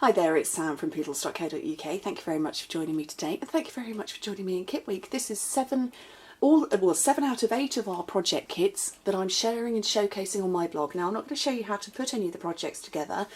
Hi there, it's Sam from Pootles.co.uk. Thank you very much for joining me today, and thank you very much for joining me in Kit Week. This is 7 out of 8 of our project kits that I'm sharing and showcasing on my blog. Now, I'm not going to show you how to put any of the projects together.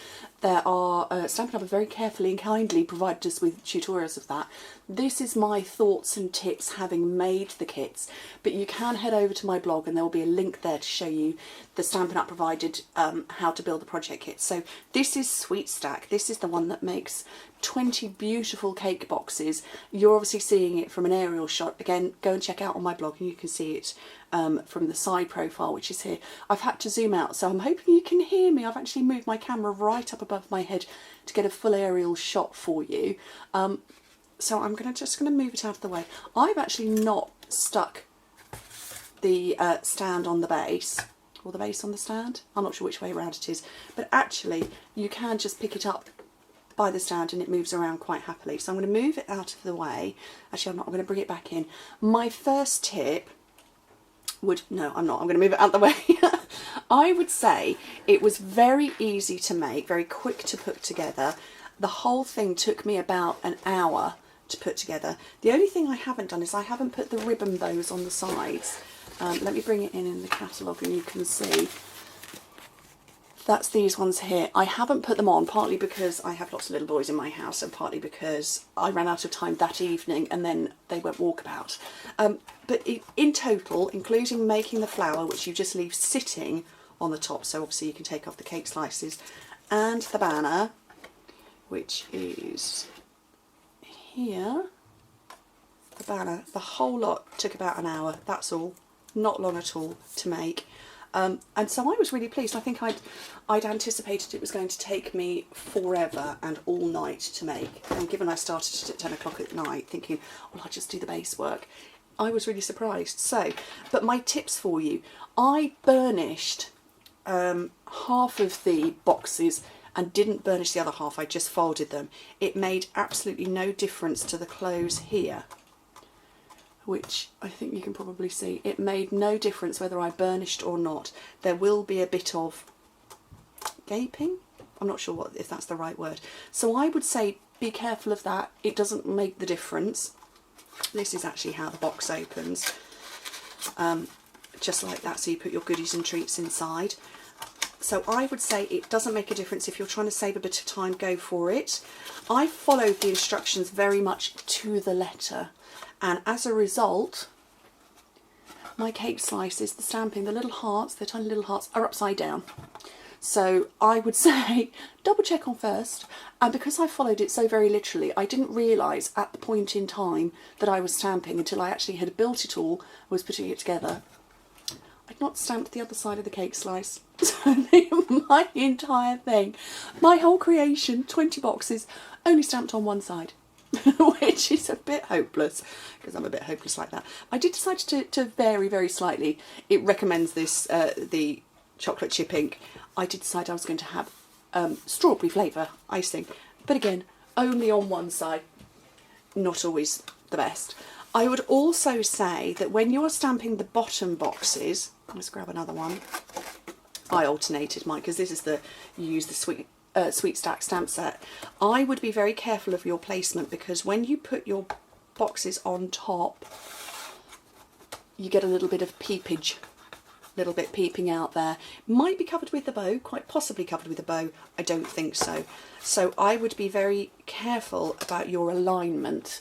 There are Stampin' Up! Have very carefully and kindly provided us with tutorials of that. This is my thoughts and tips having made the kits, but you can head over to my blog and there will be a link there to show you the Stampin' Up! Provided how to build the project kit. So this is Sweet Stack. This is the one that makes 20 beautiful cake boxes. You're obviously seeing it from an aerial shot. Again, go and check out on my blog and you can see it from the side profile, which is here. I've had to zoom out, so I'm hoping you can hear me. I've actually moved my camera right up above my head to get a full aerial shot for you. So I'm just going to move it out of the way. I've actually not stuck the stand on the base, or the base on the stand. I'm not sure which way around it is, but actually you can just pick it up by the stand and it moves around quite happily. So I'm going to move it out of the way. Actually, I'm not. I'm going to bring it back in. My first tip would, no, I'm not. I'm going to move it out of the way. I would say it was very easy to make, very quick to put together. The whole thing took me about an hour to put together. The only thing I haven't done is I haven't put the ribbon bows on the sides. Let me bring it in the catalogue and you can see. That's these ones here. I haven't put them on, partly because I have lots of little boys in my house and partly because I ran out of time that evening and then they went walkabout. But in total, including making the flower, which you just leave sitting on the top, so obviously you can take off the cake slices, and the banner, which is here, the banner, the whole lot took about an hour, that's all. Not long at all to make. And so I was really pleased. I think I'd anticipated it was going to take me forever and all night to make. And given I started it at 10 o'clock at night thinking, well, I'll just do the base work, I was really surprised. So, but my tips for you. I burnished half of the boxes and didn't burnish the other half. I just folded them. It made absolutely no difference to the close here, which I think you can probably see. It made no difference whether I burnished or not. There will be a bit of gaping. I'm not sure if that's the right word. So I would say be careful of that. It doesn't make the difference. This is actually how the box opens. Just like that, so you put your goodies and treats inside. So I would say it doesn't make a difference. If you're trying to save a bit of time, go for it. I followed the instructions very much to the letter. And as a result, my cake slices, the stamping, the little hearts, the tiny little hearts, are upside down. So I would say double check on first. And because I followed it so very literally, I didn't realise at the point in time that I was stamping until I actually had built it all, was putting it together. I'd not stamped the other side of the cake slice. So my entire thing, my whole creation, 20 boxes, only stamped on one side. Which is a bit hopeless, because I'm a bit hopeless like that. I did decide to vary very slightly. It recommends this, the chocolate chip ink. I did decide I was going to have strawberry flavour icing, but again, only on one side. Not always the best. I would also say that when you're stamping the bottom boxes, let's grab another one. I alternated mine because this is you use the Sweet Stack stamp set. I would be very careful of your placement, because when you put your boxes on top, you get a little bit of peepage, little bit peeping out there. Might be covered with a bow, quite possibly covered with a bow. I don't think so. So I would be very careful about your alignment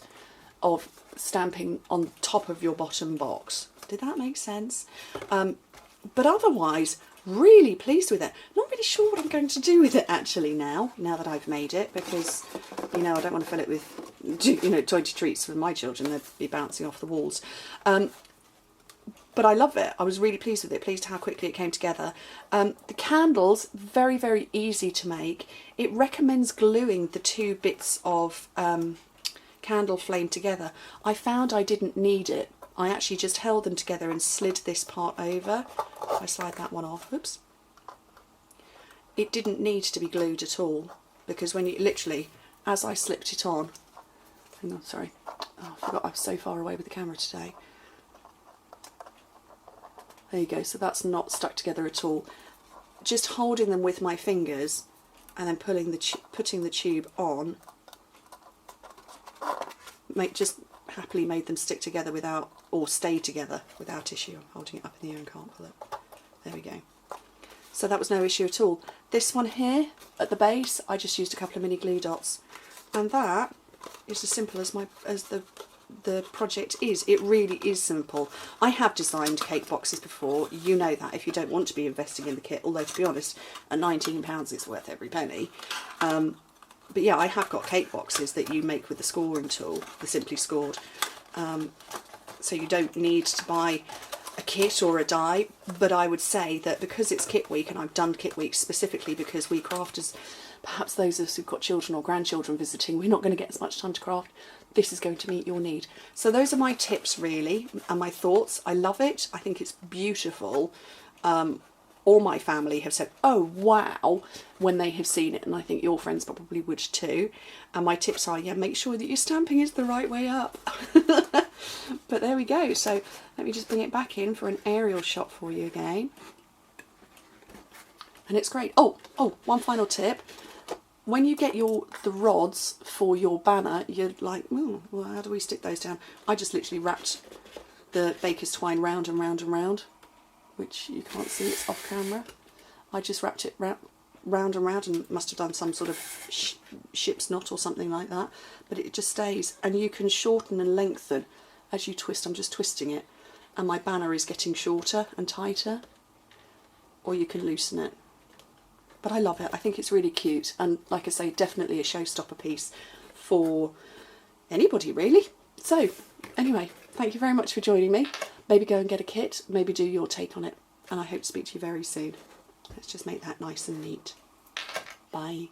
of stamping on top of your bottom box. Did that make sense? But otherwise, really pleased with it. Not really sure what I'm going to do with it actually now that I've made it, because, you know, I don't want to fill it with, you know, 20 treats for my children. They'd be bouncing off the walls. But I love it. I was really pleased with it, pleased how quickly it came together. The candles, very, very easy to make. It recommends gluing the two bits of candle flame together. I found I didn't need it. I actually just held them together and slid this part over. If I slide that one off, oops. It didn't need to be glued at all, because when you literally, as I slipped it on, hang on, sorry, oh, I forgot I was so far away with the camera today. There you go, so that's not stuck together at all. Just holding them with my fingers and then putting the tube on, just happily made them stick together without, or stay together without issue. I'm holding it up in the air and can't pull it. There we go. So that was no issue at all. This one here at the base, I just used a couple of mini glue dots, and that is as simple as the project is. It really is simple. I have designed cake boxes before, you know that, if you don't want to be investing in the kit, although to be honest, at £19 it's worth every penny. But yeah, I have got cake boxes that you make with the scoring tool, the Simply Scored. So you don't need to buy a kit or a die, but I would say that because it's kit week, and I've done kit week specifically because we crafters, perhaps those of us who've got children or grandchildren visiting, we're not going to get as much time to craft. This is going to meet your need. So those are my tips really, and my thoughts. I love it. I think it's beautiful. All my family have said, oh wow, when they have seen it, and I think your friends probably would too. And my tips are, yeah, make sure that your stamping is the right way up. But there we go. So let me just bring it back in for an aerial shot for you again. And it's great. Oh, one final tip. When you get the rods for your banner, you're like, oh, well, how do we stick those down? I just literally wrapped the baker's twine round and round and round, which you can't see, it's off camera. I just wrapped it round and round, and must have done some sort of ship's knot or something like that, but it just stays, and you can shorten and lengthen as you twist. I'm just twisting it, and my banner is getting shorter and tighter, or you can loosen it. But I love it. I think it's really cute, and like I say, definitely a showstopper piece for anybody really. So anyway, thank you very much for joining me. Maybe go and get a kit, maybe do your take on it, and I hope to speak to you very soon. Let's just make that nice and neat. Bye.